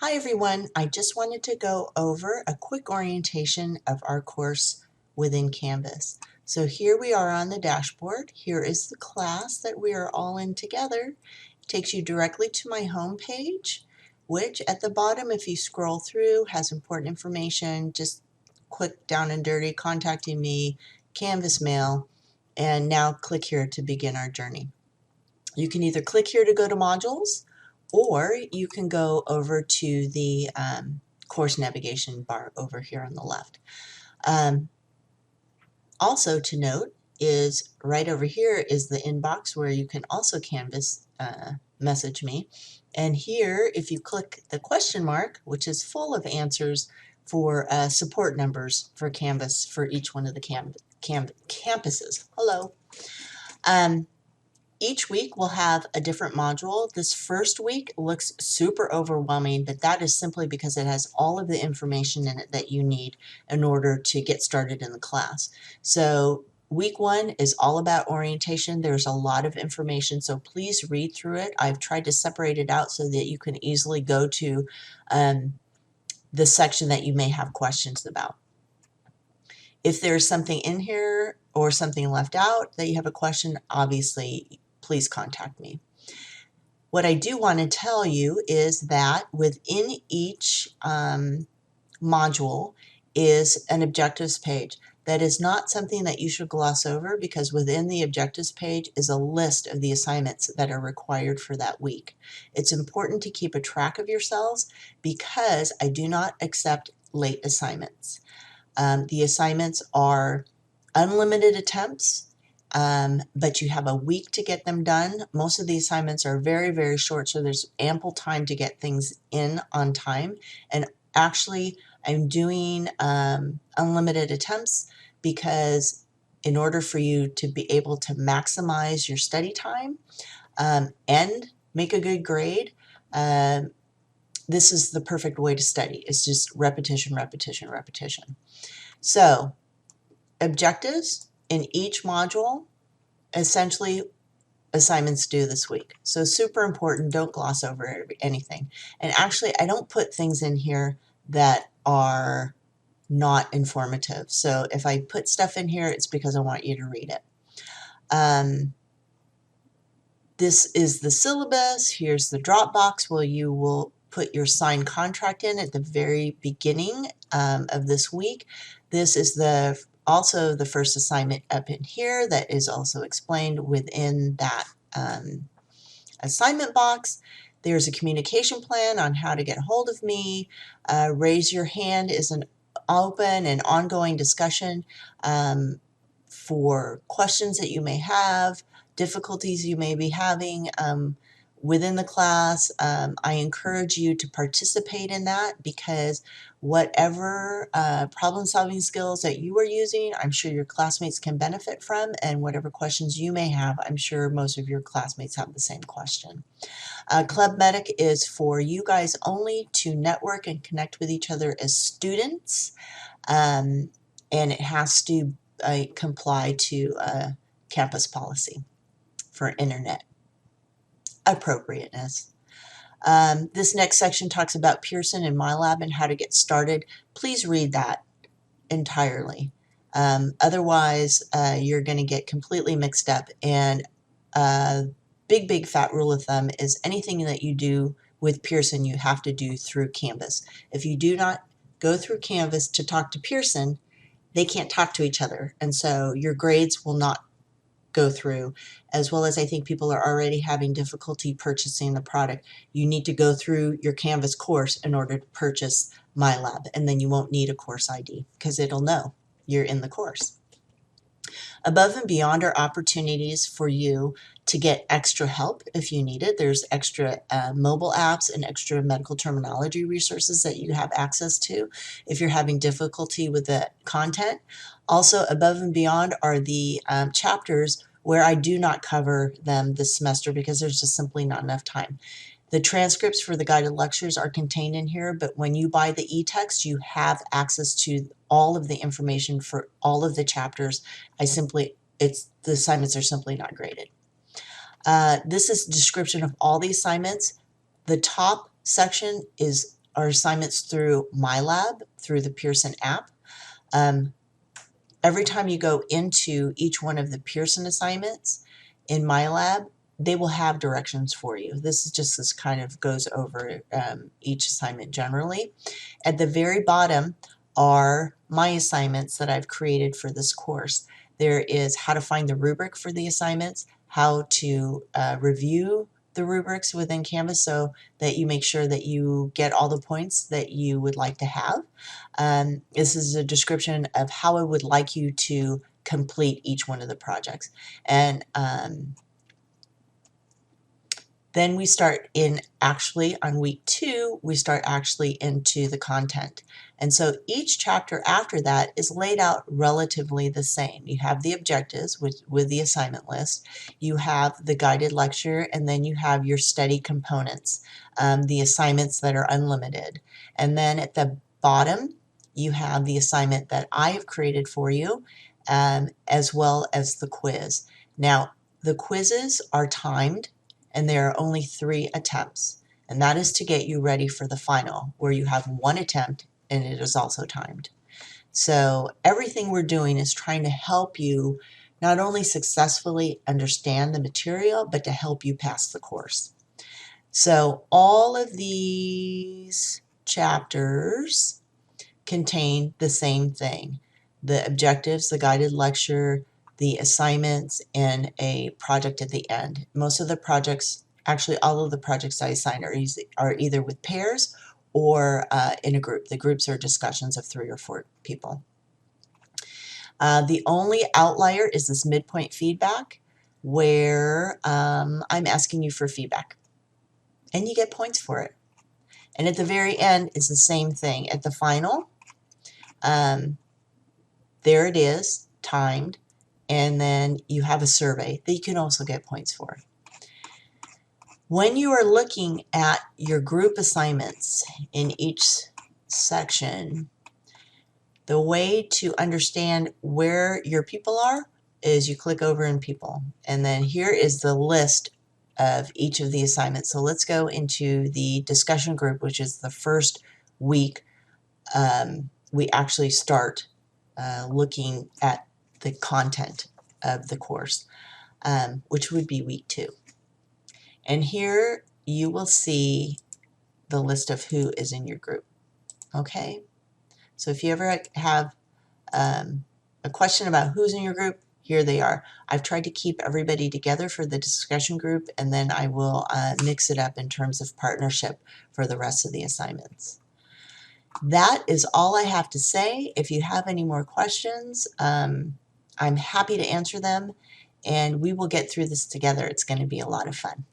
Hi everyone, I just wanted to go over a quick orientation of our course within Canvas. So here we are on the dashboard. Here is the class that we are all in together. It takes you directly to my home page, which at the bottom, if you scroll through, has important information, just quick down and dirty, contacting me, Canvas mail, and now click here to begin our journey. You can either click here to go to modules, or you can go over to the course navigation bar over here on the left. Also to note is right over here is the inbox where you can also Canvas message me. And here, if you click the question mark, which is full of answers for support numbers for Canvas for each one of the campuses. Hello. Each week we'll have a different module. This first week looks super overwhelming, but that is simply because it has all of the information in it that you need in order to get started in the class. So week one is all about orientation. There's a lot of information, so please read through it. I've tried to separate it out so that you can easily go to the section that you may have questions about. If there's something in here or something left out that you have a question, obviously please contact me. What I do want to tell you is that within each module is an objectives page. That is not something that you should gloss over, because within the objectives page is a list of the assignments that are required for that week. It's important to keep a track of yourselves because I do not accept late assignments. The assignments are unlimited attempts, but you have a week to get them done. Most of the assignments are very, very short, so there's ample time to get things in on time. And actually, I'm doing unlimited attempts because in order for you to be able to maximize your study time and make a good grade, this is the perfect way to study. It's just repetition, repetition, repetition. So, objectives in each module, essentially assignments due this week. So super important, don't gloss over anything. And actually, I don't put things in here that are not informative. So if I put stuff in here, it's because I want you to read it. This is the syllabus. Here's the Dropbox where you will put your signed contract in at the very beginning of this week. This is also the first assignment up in here that is also explained within that assignment box. There's a communication plan on how to get a hold of me. Raise your hand is an open and ongoing discussion for questions that you may have, difficulties you may be having within the class. I encourage you to participate in that, because whatever problem-solving skills that you are using, I'm sure your classmates can benefit from, and whatever questions you may have, I'm sure most of your classmates have the same question. Club Medic is for you guys only to network and connect with each other as students, and it has to comply to campus policy for internet appropriateness. This next section talks about Pearson and MyLab and how to get started. Please read that entirely. Otherwise, you're going to get completely mixed up. And big fat rule of thumb is anything that you do with Pearson, you have to do through Canvas. If you do not go through Canvas to talk to Pearson, they can't talk to each other. And so your grades will not go through, as well as I think people are already having difficulty purchasing the product. You need to go through your Canvas course in order to purchase MyLab, and then you won't need a course ID because it'll know you're in the course. Above and beyond are opportunities for you to get extra help if you need it. There's extra mobile apps and extra medical terminology resources that you have access to if you're having difficulty with the content. Also, above and beyond are the chapters where I do not cover them this semester because there's just simply not enough time. The transcripts for the guided lectures are contained in here, but when you buy the e-text, you have access to all of the information for all of the chapters. The assignments are simply not graded. This is a description of all the assignments. The top section is our assignments through MyLab, through the Pearson app. Every time you go into each one of the Pearson assignments in MyLab, they will have directions for you. This kind of goes over each assignment generally. At the very bottom are my assignments that I've created for this course. There is how to find the rubric for the assignments, how to review the rubrics within Canvas so that you make sure that you get all the points that you would like to have. This is a description of how I would like you to complete each one of the projects. And then we start on week 2, we start actually into the content. And so each chapter after that is laid out relatively the same. You have the objectives with the assignment list, you have the guided lecture, and then you have your study components, the assignments that are unlimited. And then at the bottom, you have the assignment that I have created for you, as well as the quiz. Now, the quizzes are timed, and there are only 3 attempts, and that is to get you ready for the final, where you have 1 attempt and it is also timed. So everything we're doing is trying to help you not only successfully understand the material, but to help you pass the course. So all of these chapters contain the same thing: the objectives, the guided lecture, the assignments, and a project at the end. Most of the projects, actually all of the projects I assign are either with pairs or in a group. The groups are discussions of 3 or 4 people. The only outlier is this midpoint feedback, where I'm asking you for feedback, and you get points for it. And at the very end is the same thing. At the final, there it is, timed, and then you have a survey that you can also get points for. When you are looking at your group assignments in each section, the way to understand where your people are is you click over in people, and then here is the list of each of the assignments. So let's go into the discussion group, which is the first week we actually start looking at the content of the course, which would be week 2. And here you will see the list of who is in your group. Okay, so if you ever have a question about who's in your group, here they are. I've tried to keep everybody together for the discussion group, and then I will mix it up in terms of partnership for the rest of the assignments. That is all I have to say. If you have any more questions, I'm happy to answer them, and we will get through this together. It's going to be a lot of fun.